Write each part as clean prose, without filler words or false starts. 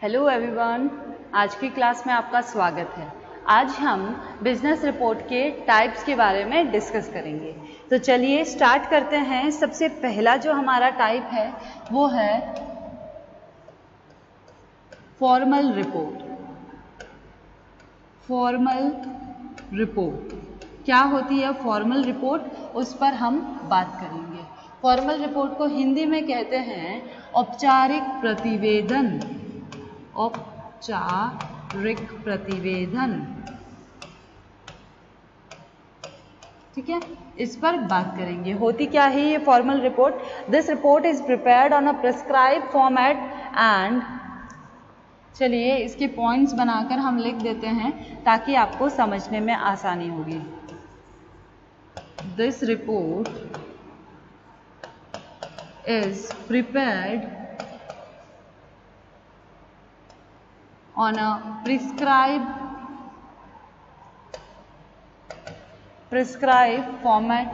Hello everyone, आज की class में आपका स्वागत है। आज हम बिजनेस रिपोर्ट के टाइप्स के बारे में डिस्कस करेंगे। तो चलिए स्टार्ट करते हैं। सबसे पहला जो हमारा टाइप है वो है फॉर्मल रिपोर्ट। फॉर्मल रिपोर्ट क्या होती है? फॉर्मल रिपोर्ट, उस पर हम बात करेंगे। फॉर्मल रिपोर्ट को हिंदी में कहते हैं औपचारिक प्रतिवेदन। औपचारिक प्रतिवेदन, ठीक है, इस पर बात करेंगे। होती क्या है ये formal report? This report is prepared on a prescribe format and, चलिए इसके पॉइंट्स बनाकर हम लिख देते हैं ताकि आपको समझने में आसानी होगी। This report is prepared on a prescribed format,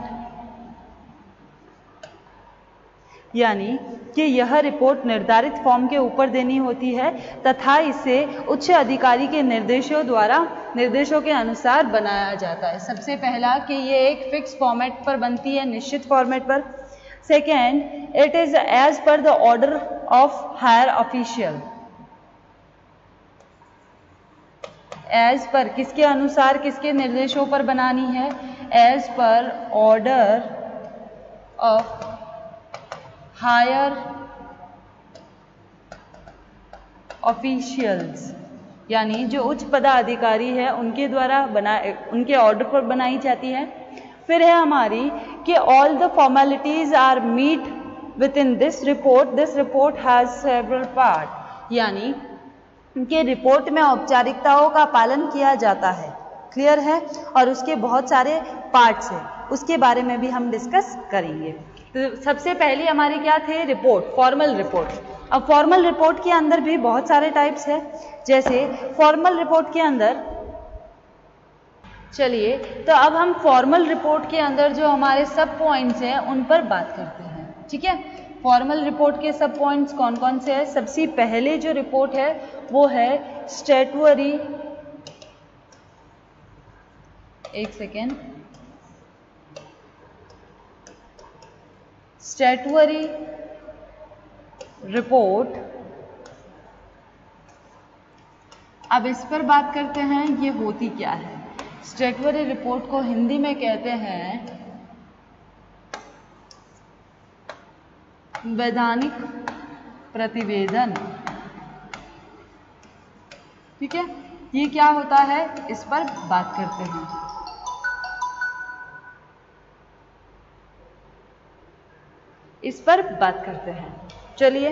यानी कि यह रिपोर्ट निर्धारित फॉर्म के ऊपर देनी होती है तथा इसे उच्च अधिकारी के निर्देशों के अनुसार बनाया जाता है। सबसे पहला कि ये एक फिक्स फॉर्मेट पर बनती है, निश्चित फॉर्मेट पर। Second, it is as per the order of higher official. As per किसके अनुसार, किसके निर्देशों पर बनानी है? As per order of higher officials, यानी जो उच्च पदाधिकारी है उनके द्वारा उनके ऑर्डर पर बनाई जाती है। फिर है हमारी कि all the formalities are meet within this report. This report has several part, यानी कि रिपोर्ट में औपचारिकताओं का पालन किया जाता है। क्लियर है? और उसके बहुत सारे पार्ट्स हैं, उसके बारे में भी हम डिस्कस करेंगे। तो सबसे पहली हमारी क्या थे? Report, formal report. अब फॉर्मल रिपोर्ट के अंदर भी बहुत सारे टाइप्स हैं। जैसे फॉर्मल रिपोर्ट के अंदर, चलिए तो अब हम फॉर्मल रिपोर्ट के अंदर जो हमारे सब पॉइंट्स हैं उन पर बात करते हैं। ठीक है, फॉर्मल रिपोर्ट के सब पॉइंट्स कौन कौन से हैं? सबसे पहले जो रिपोर्ट है वो है स्टैट्यूटरी, एक सेकेंड, स्टैट्यूटरी रिपोर्ट। अब इस पर बात करते हैं ये होती क्या है। स्टैट्यूटरी रिपोर्ट को हिंदी में कहते हैं वैधानिक प्रतिवेदन। ठीक है, ये क्या होता है इस पर बात करते हैं। इस पर बात करते हैं। चलिए,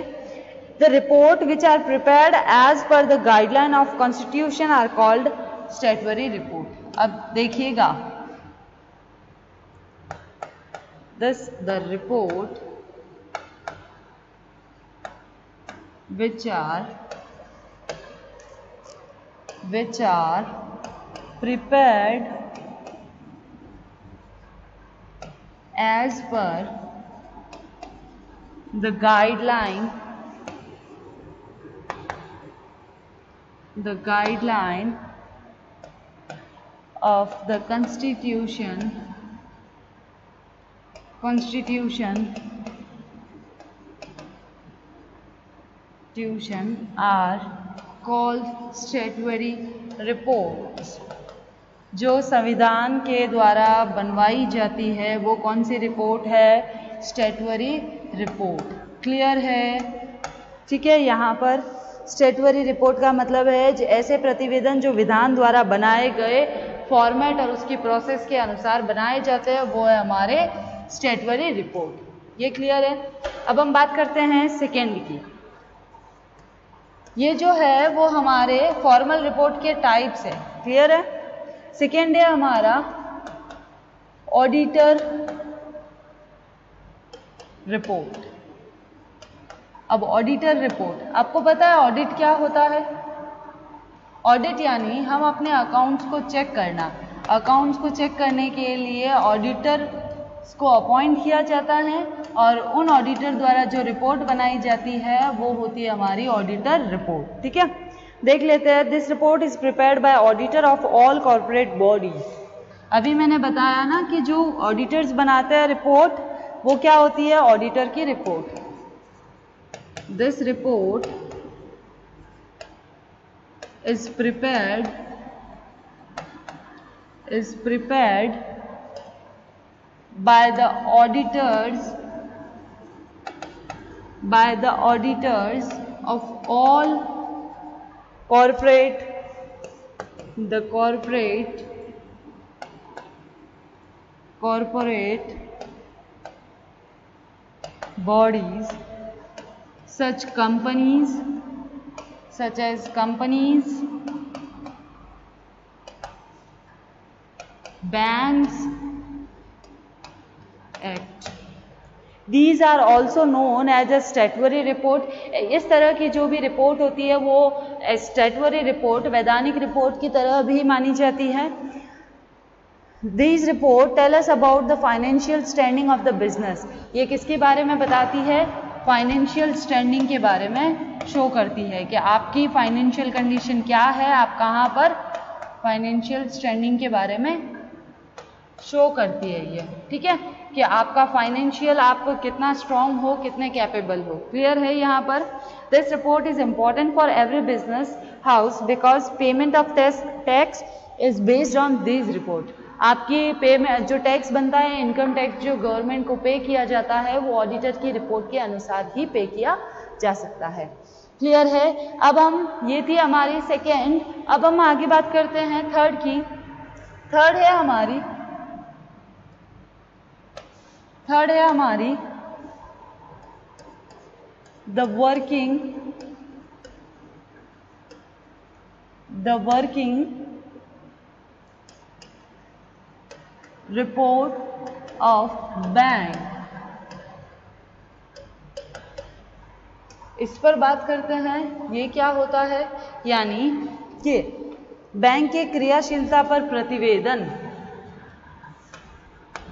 the report which are prepared as per the guideline of constitution are called statutory report. अब देखिएगा, the report which are prepared as per the guideline of the constitution are called statutory reports। जो संविधान के द्वारा बनवाई जाती है वो कौन सी रिपोर्ट है? Statutory report. क्लियर है? ठीक है, यहाँ पर स्टैट्यूटरी रिपोर्ट का मतलब है ऐसे प्रतिवेदन जो विधान द्वारा बनाए गए फॉर्मेट और उसकी प्रोसेस के अनुसार बनाए जाते हैं, वो है हमारे स्टैट्यूटरी रिपोर्ट। ये क्लियर है? अब हम बात करते हैं सेकेंड की। ये जो है वो हमारे फॉर्मल रिपोर्ट के टाइप्स है। क्लियर है? सेकेंड है हमारा ऑडिटर रिपोर्ट। अब ऑडिटर रिपोर्ट, आपको पता है ऑडिट क्या होता है? ऑडिट यानी हम अपने अकाउंट्स को चेक करना। अकाउंट्स को चेक करने के लिए ऑडिटर को अपॉइंट किया जाता है और उन ऑडिटर द्वारा जो रिपोर्ट बनाई जाती है वो होती है हमारी ऑडिटर रिपोर्ट। ठीक है, देख लेते हैं। This report is prepared by auditor of all corporate bodies. अभी मैंने बताया ना कि जो ऑडिटर्स बनाते हैं रिपोर्ट वो क्या होती है, ऑडिटर की report. This report is prepared by the auditors of all corporate bodies such as companies, banks Act. These are also known as a statutory report. इस तरह की जो भी रिपोर्ट होती है वो स्टैट्यूटरी रिपोर्ट, वैधानिक रिपोर्ट की तरह भी मानी जाती है। These report tell us about the financial standing of the business. ये किसके बारे में बताती है, फाइनेंशियल स्टैंडिंग के बारे में शो करती है कि आपकी फाइनेंशियल कंडीशन क्या है, आप कहाँ पर, फाइनेंशियल स्टैंडिंग के बारे में शो करती है ये। ठीक है, कि आपका फाइनेंशियल आप कितना स्ट्रॉन्ग हो, कितने कैपेबल हो। क्लियर है यहाँ पर। This report is important for every business house because payment of tax is based on this report. आपकी पेमेंट जो टैक्स बनता है, इनकम टैक्स जो गवर्नमेंट को पे किया जाता है वो ऑडिटर की रिपोर्ट के अनुसार ही पे किया जा सकता है। क्लियर है। अब हम, ये थी हमारी सेकेंड। अब हम आगे बात करते हैं थर्ड की। थर्ड है हमारी the working report of bank. इस पर बात करते हैं। ये क्या होता है, यानी कि बैंक की क्रियाशीलता पर प्रतिवेदन,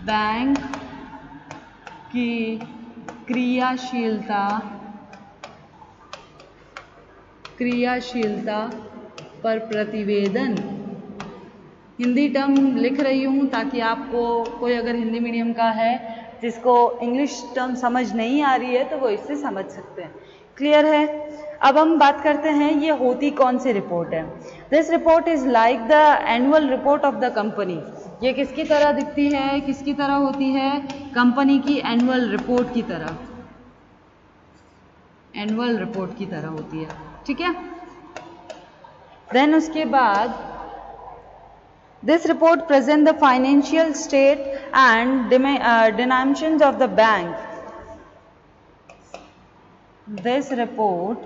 बैंक की क्रियाशीलता पर प्रतिवेदन। हिंदी टर्म लिख रही हूँ ताकि आपको, कोई अगर हिंदी मीडियम का है जिसको इंग्लिश टर्म समझ नहीं आ रही है तो वो इससे समझ सकते हैं। क्लियर है। अब हम बात करते हैं ये होती कौन सी रिपोर्ट है। This report is like the annual report of the company. ये किसकी तरह दिखती है, किसकी तरह होती है, कंपनी की एनुअल रिपोर्ट की तरह, एनुअल रिपोर्ट की तरह होती है। ठीक है। देन उसके बाद this report present the financial state and dimensions of the bank. This report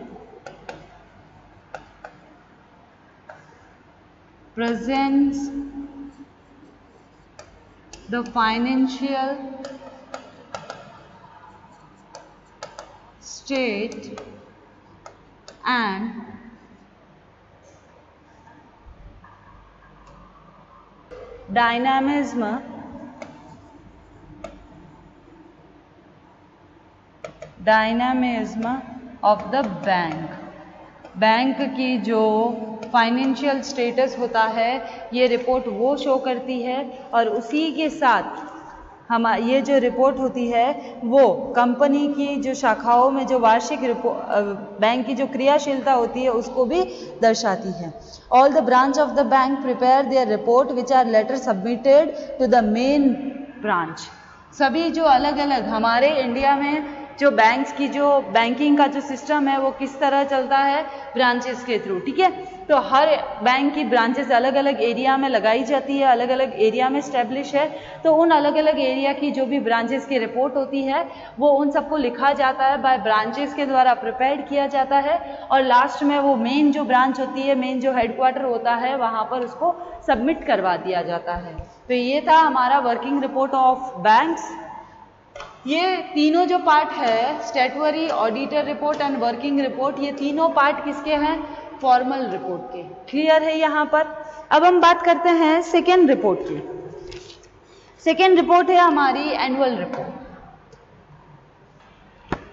presents the financial state and dynamism of the bank। Bank की जो फाइनेंशियल स्टेटस होता है ये रिपोर्ट वो शो करती है और उसी के साथ हम ये जो रिपोर्ट होती है वो कंपनी की जो शाखाओं में जो वार्षिक बैंक की जो क्रियाशीलता होती है उसको भी दर्शाती है। All the branch of the bank prepare their report which are later submitted to the main branch. सभी जो अलग अलग हमारे इंडिया में जो बैंक्स की जो बैंकिंग का जो सिस्टम है वो किस तरह चलता है, ब्रांचेस के थ्रू। ठीक है, तो हर बैंक की ब्रांचेस अलग अलग एरिया में लगाई जाती है, अलग अलग एरिया में स्टैब्लिश है। तो उन अलग अलग एरिया की जो भी ब्रांचेस की रिपोर्ट होती है वो उन सबको लिखा जाता है, बाय ब्रांचेस के द्वारा प्रिपेयर किया जाता है और लास्ट में वो मेन जो ब्रांच होती है, मेन जो हेडक्वार्टर होता है वहाँ पर उसको सबमिट करवा दिया जाता है। तो ये था हमारा वर्किंग रिपोर्ट ऑफ बैंक्स। ये तीनों जो पार्ट है, statutory, auditor report and working report, ये तीनों पार्ट किसके हैं, फॉर्मल रिपोर्ट के। क्लियर है यहाँ पर। अब हम बात करते हैं सेकेंड रिपोर्ट की। सेकेंड रिपोर्ट है हमारी annual report.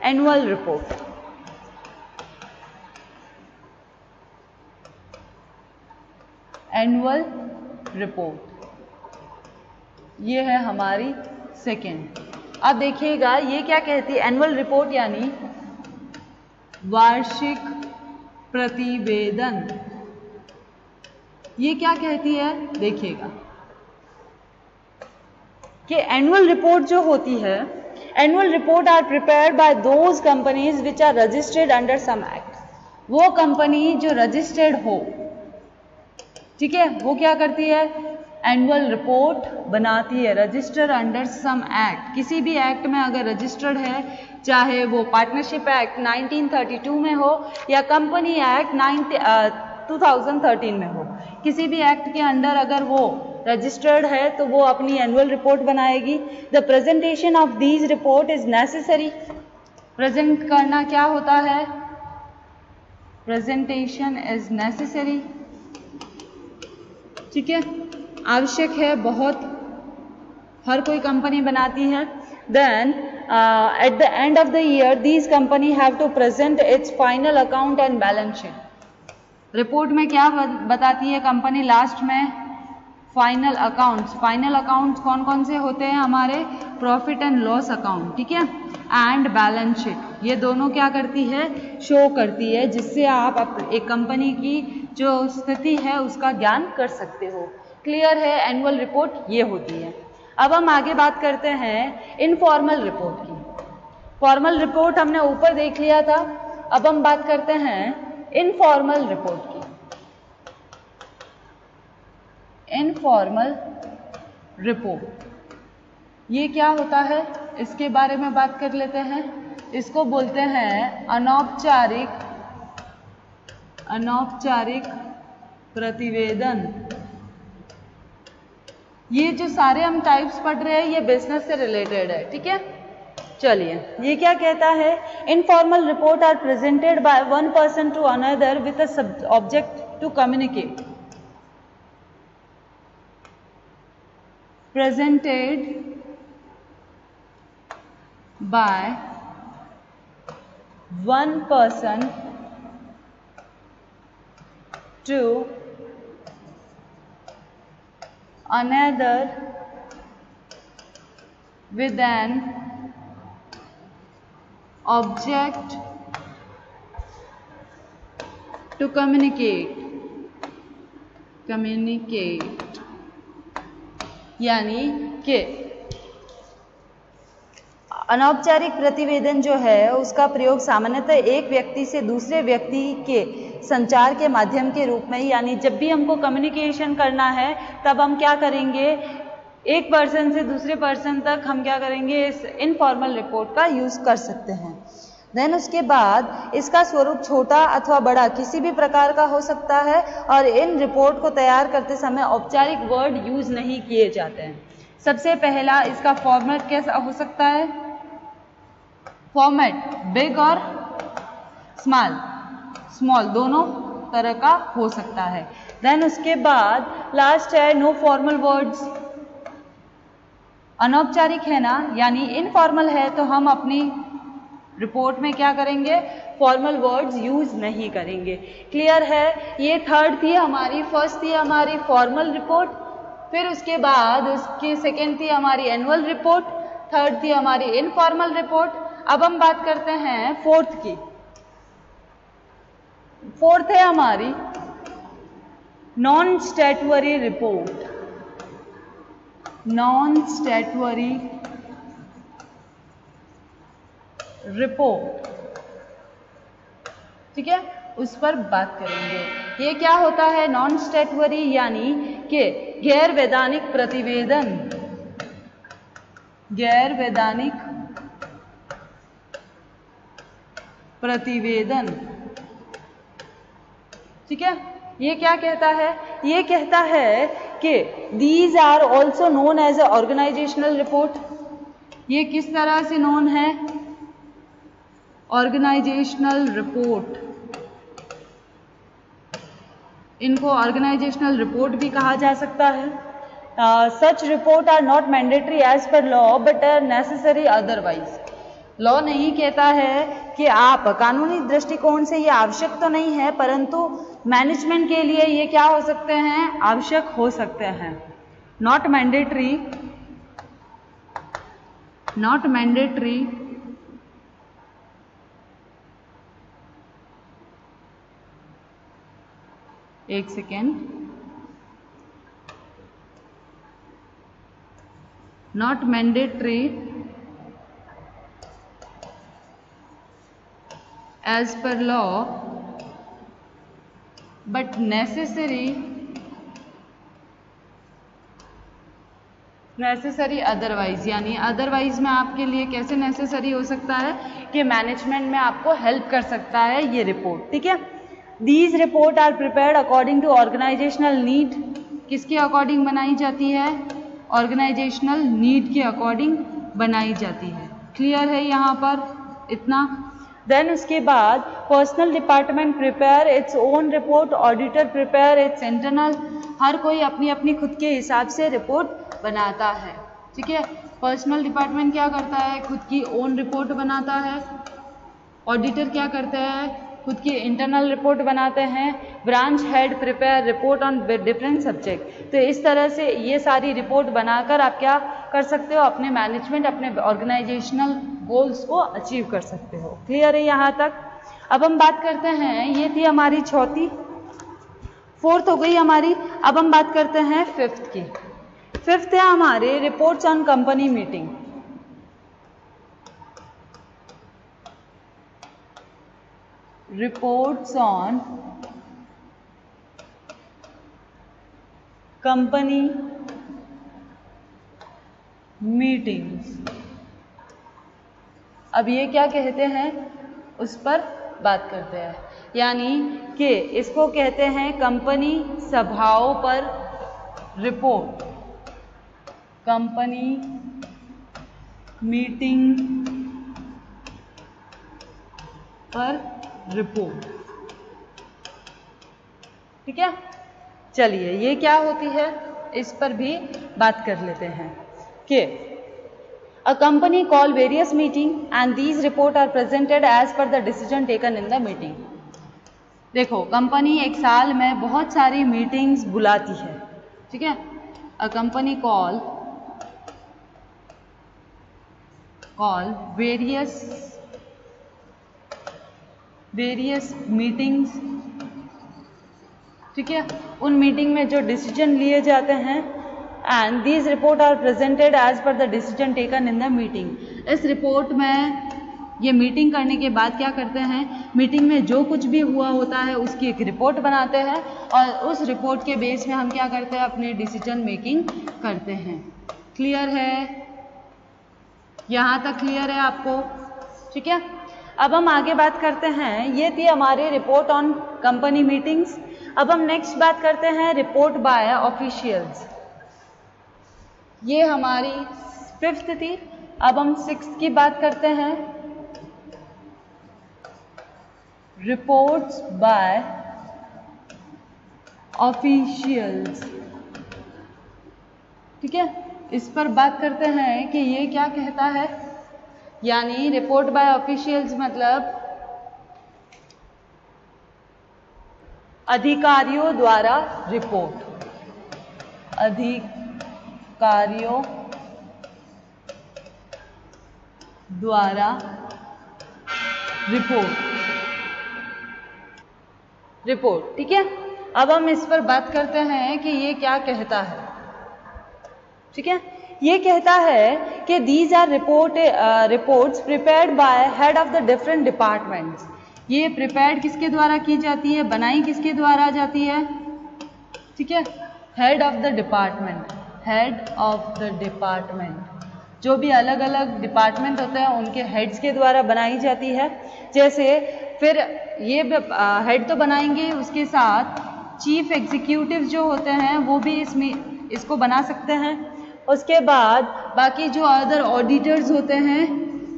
Annual report annual report ये है हमारी सेकेंड। अब देखिएगा ये क्या कहती है, एनुअल रिपोर्ट यानी वार्षिक प्रतिवेदन। ये क्या कहती है, देखिएगा कि एनुअल रिपोर्ट जो होती है, annual report are prepared by those companies which are registered under some act. वो कंपनी जो रजिस्टर्ड हो, ठीक है, वो क्या करती है, एनुअल रिपोर्ट बनाती है, रजिस्टर अंडर सम एक्ट। किसी भी एक्ट में अगर रजिस्टर्ड है, चाहे वो पार्टनरशिप एक्ट 1932 में हो या कंपनी एक्ट 2013 में हो, किसी भी एक्ट के अंडर अगर वो रजिस्टर्ड है तो वो अपनी एनुअल रिपोर्ट बनाएगी। The presentation of these report is necessary. Present करना क्या होता है, प्रेजेंटेशन इज नेसेसरी, ठीक है, आवश्यक है, बहुत, हर कोई कंपनी बनाती है। Then at the end of the year these company have to present its final account and balance sheet. Report में क्या बताती है कंपनी लास्ट में, फाइनल अकाउंट्स। फाइनल अकाउंट्स कौन कौन से होते हैं हमारे, प्रॉफिट एंड लॉस अकाउंट, ठीक है, एंड बैलेंस शीट। ये दोनों क्या करती है, शो करती है, जिससे आप एक कंपनी की जो स्थिति है उसका ज्ञान कर सकते हो। क्लियर है, एनुअल रिपोर्ट ये होती है। अब हम आगे बात करते हैं इनफॉर्मल रिपोर्ट की। फॉर्मल रिपोर्ट हमने ऊपर देख लिया था, अब हम बात करते हैं इनफॉर्मल रिपोर्ट की। इनफॉर्मल रिपोर्ट ये क्या होता है, इसके बारे में बात कर लेते हैं। इसको बोलते हैं अनौपचारिक प्रतिवेदन। ये जो सारे हम टाइप्स पढ़ रहे हैं ये बिजनेस से रिलेटेड है, ठीक है। चलिए, ये क्या कहता है, informal report are presented by one person to another with a object to communicate. presented by one person to another with an object to communicate यानी कि अनौपचारिक प्रतिवेदन जो है उसका प्रयोग सामान्यतः एक व्यक्ति से दूसरे व्यक्ति के संचार के माध्यम के रूप में, यानी जब भी हमको कम्युनिकेशन करना है तब हम क्या करेंगे, एक पर्सन से दूसरे पर्सन तक हम क्या करेंगे, इस इनफॉर्मल रिपोर्ट का यूज कर सकते हैं। देन उसके बाद इसका स्वरूप छोटा अथवा बड़ा किसी भी प्रकार का हो सकता है और इन रिपोर्ट को तैयार करते समय औपचारिक वर्ड यूज नहीं किए जाते हैं। सबसे पहला इसका फॉर्मेट कैसा हो सकता है, फॉर्मेट बिग और स्मॉल दोनों तरह का हो सकता है। देन उसके बाद लास्ट है नो फॉर्मल वर्ड्स। अनौपचारिक है ना, यानी इनफॉर्मल है तो हम अपनी रिपोर्ट में क्या करेंगे, फॉर्मल वर्ड्स यूज नहीं करेंगे। क्लियर है, ये थर्ड थी हमारी, फर्स्ट थी हमारी फॉर्मल रिपोर्ट, फिर उसके बाद उसकी सेकेंड थी हमारी एनुअल रिपोर्ट, थर्ड थी हमारी इनफॉर्मल रिपोर्ट। अब हम बात करते हैं फोर्थ की। फोर्थ है हमारी non statutory report. Non statutory report, ठीक है, उस पर बात करेंगे। ये क्या होता है, नॉन स्टैट्यूटरी यानी कि गैर वैधानिक प्रतिवेदन। गैर वैधानिक प्रतिवेदन, ठीक है। ये क्या कहता है, ये कहता है कि these are also known as a organizational report. ये किस तरह से नोन है, ऑर्गेनाइजेशनल रिपोर्ट। इनको ऑर्गेनाइजेशनल रिपोर्ट भी कहा जा सकता है। Such report are not mandatory as per law but are necessary otherwise. Law नहीं कहता है कि आप, कानूनी दृष्टिकोण से ये आवश्यक तो नहीं है, परंतु मैनेजमेंट के लिए ये क्या हो सकते हैं, आवश्यक हो सकते हैं। नॉट मैंडेटरी, नॉट मैंडेटरी एक second, not mandatory as per law but necessary otherwise. यानी अदरवाइज में आपके लिए कैसे नेसेसरी हो सकता है कि मैनेजमेंट में आपको हेल्प कर सकता है ये रिपोर्ट, ठीक है। These report are prepared according to organizational need, किसके अकॉर्डिंग बनाई जाती है, ऑर्गेनाइजेशनल नीड के अकॉर्डिंग बनाई जाती है। क्लियर है यहाँ पर इतना। देन उसके बाद personal department prepare its own report, auditor prepare its internal. हर कोई अपनी अपनी खुद के हिसाब से रिपोर्ट बनाता है, ठीक है। पर्सनल डिपार्टमेंट क्या करता है, खुद की ओन रिपोर्ट बनाता है। ऑडिटर क्या करता है, खुद की इंटरनल रिपोर्ट बनाते हैं। Branch head prepare report on different subject. तो इस तरह से ये सारी रिपोर्ट बनाकर आप क्या कर सकते हो, अपने मैनेजमेंट, अपने ऑर्गेनाइजेशनल गोल्स को अचीव कर सकते हो। क्लियर है यहाँ तक। अब हम बात करते हैं, ये थी हमारी चौथी, फोर्थ हो गई हमारी। अब हम बात करते हैं फिफ्थ की। फिफ्थ है हमारे reports on company meeting. Reports on company meetings. अब ये क्या कहते हैं उस पर बात करते हैं। यानी कि इसको कहते हैं कंपनी सभाओं पर रिपोर्ट, कंपनी मीटिंग पर रिपोर्ट, ठीक है। चलिए ये क्या होती है इस पर भी बात कर लेते हैं कि A company call various meeting and these report are presented as per the decision taken in the meeting। देखो कंपनी एक साल में बहुत सारी मीटिंग्स बुलाती है, ठीक है। A company call various meetings, ठीक है। उन मीटिंग में जो डिसीजन लिए जाते हैं and these report are presented as per the decision taken in the meeting। इस रिपोर्ट में ये मीटिंग करने के बाद क्या करते हैं, मीटिंग में जो कुछ भी हुआ होता है उसकी एक रिपोर्ट बनाते हैं और उस रिपोर्ट के बेस में हम क्या करते हैं, अपने डिसीजन मेकिंग करते हैं। क्लियर है, यहाँ तक क्लियर है आपको, ठीक है। अब हम आगे बात करते हैं, ये थी हमारी रिपोर्ट ऑन कंपनी मीटिंग्स। अब हम नेक्स्ट बात करते हैं रिपोर्ट बाय ऑफिशियल्स। ये हमारी फिफ्थ थी। अब हम सिक्स्थ की बात करते हैं, रिपोर्ट्स बाय ऑफिशियल्स, ठीक है। इस पर बात करते हैं कि ये क्या कहता है। यानी रिपोर्ट बाय ऑफिशियल्स मतलब अधिकारियों द्वारा रिपोर्ट, अधिकारियों द्वारा रिपोर्ट, ठीक है। अब हम इस पर बात करते हैं कि ये क्या कहता है, ठीक है। ये कहता है कि these are reports prepared by head of the different departments. ये प्रिपेयर्ड किसके द्वारा की जाती है, बनाई किसके द्वारा जाती है, ठीक है, head of the department, head of the department. जो भी अलग अलग डिपार्टमेंट होते हैं उनके हेड्स के द्वारा बनाई जाती है। जैसे फिर ये हेड तो बनाएंगे, उसके साथ चीफ एग्जीक्यूटिव जो होते हैं वो भी इसको बना सकते हैं। उसके बाद बाकी जो अदर ऑडिटर्स होते हैं,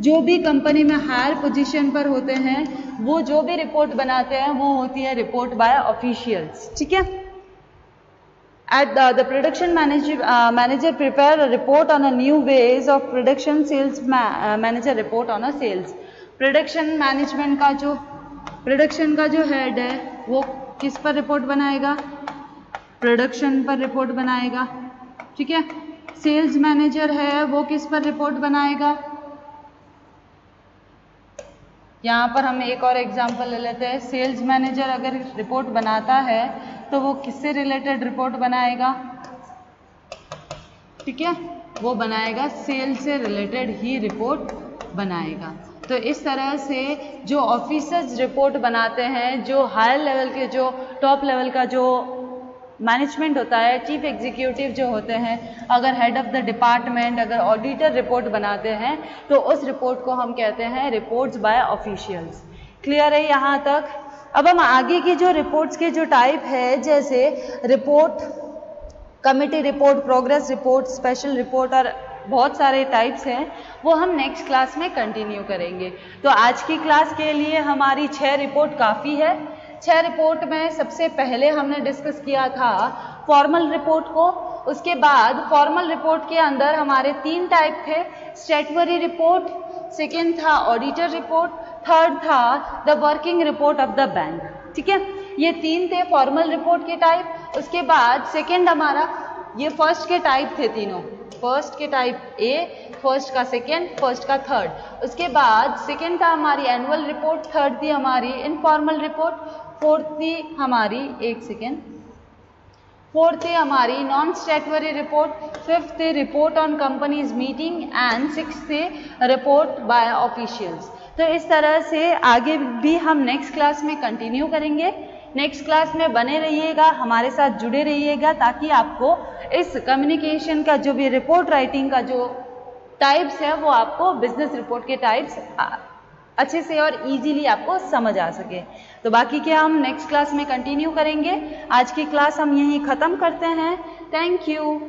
जो भी कंपनी में हायर पोजीशन पर होते हैं, वो जो भी रिपोर्ट बनाते हैं वो होती है रिपोर्ट बाय ऑफिशियल्स, ठीक है। the production manager prepare a report on a new ways of production. Sales manager report on a sales. Production management का जो प्रोडक्शन का जो हेड है वो किस पर रिपोर्ट बनाएगा? प्रोडक्शन पर रिपोर्ट बनाएगा, ठीक है। सेल्स मैनेजर है वो किस पर रिपोर्ट बनाएगा? यहाँ पर हम एक और एग्जांपल ले लेते हैं। सेल्स मैनेजर अगर रिपोर्ट बनाता है तो वो किससे रिलेटेड रिपोर्ट बनाएगा? ठीक है, वो बनाएगा सेल से रिलेटेड ही रिपोर्ट बनाएगा। तो इस तरह से जो ऑफिसर्स रिपोर्ट बनाते हैं, जो हायर लेवल के, जो टॉप लेवल का जो मैनेजमेंट होता है, चीफ एग्जीक्यूटिव जो होते हैं, अगर हेड ऑफ द डिपार्टमेंट, अगर ऑडिटर रिपोर्ट बनाते हैं तो उस रिपोर्ट को हम कहते हैं रिपोर्ट्स बाय ऑफिशियल्स। क्लियर है यहाँ तक? अब हम आगे की जो रिपोर्ट्स के जो टाइप है, जैसे report, committee report, progress report, special report और बहुत सारे टाइप्स हैं, वो हम नेक्स्ट क्लास में कंटिन्यू करेंगे। तो आज की क्लास के लिए हमारी 6 रिपोर्ट काफ़ी है। 6 रिपोर्ट में सबसे पहले हमने डिस्कस किया था फॉर्मल रिपोर्ट को। उसके बाद फॉर्मल रिपोर्ट के अंदर हमारे 3 टाइप थे, स्टैट्यूटरी रिपोर्ट, सेकेंड था ऑडिटर रिपोर्ट, थर्ड था the working report of the bank. ठीक है, ये 3 थे फॉर्मल रिपोर्ट के टाइप। उसके बाद सेकेंड हमारा, ये फर्स्ट के टाइप थे तीनों, फर्स्ट के टाइप ए, फर्स्ट का सेकेंड, फर्स्ट का थर्ड। उसके बाद सेकेंड था हमारी एनुअल रिपोर्ट, थर्ड थी हमारी इनफॉर्मल रिपोर्ट, फोर्थ थी हमारी, एक सेकेंड, फोर्थ थी हमारी नॉन स्टैट्यूटरी रिपोर्ट, फिफ्थ थी report on companies meeting and sixth थी रिपोर्ट बाय ऑफिशियल्स। तो इस तरह से आगे भी हम नेक्स्ट क्लास में कंटिन्यू करेंगे। नेक्स्ट क्लास में बने रहिएगा, हमारे साथ जुड़े रहिएगा, ताकि आपको इस कम्युनिकेशन का जो भी रिपोर्ट राइटिंग का जो टाइप्स है वो आपको बिजनेस रिपोर्ट के टाइप्स अच्छे से और इजीली आपको समझ आ सके। तो बाकी के हम नेक्स्ट क्लास में कंटिन्यू करेंगे। आज की क्लास हम यहीं ख़त्म करते हैं। Thank you.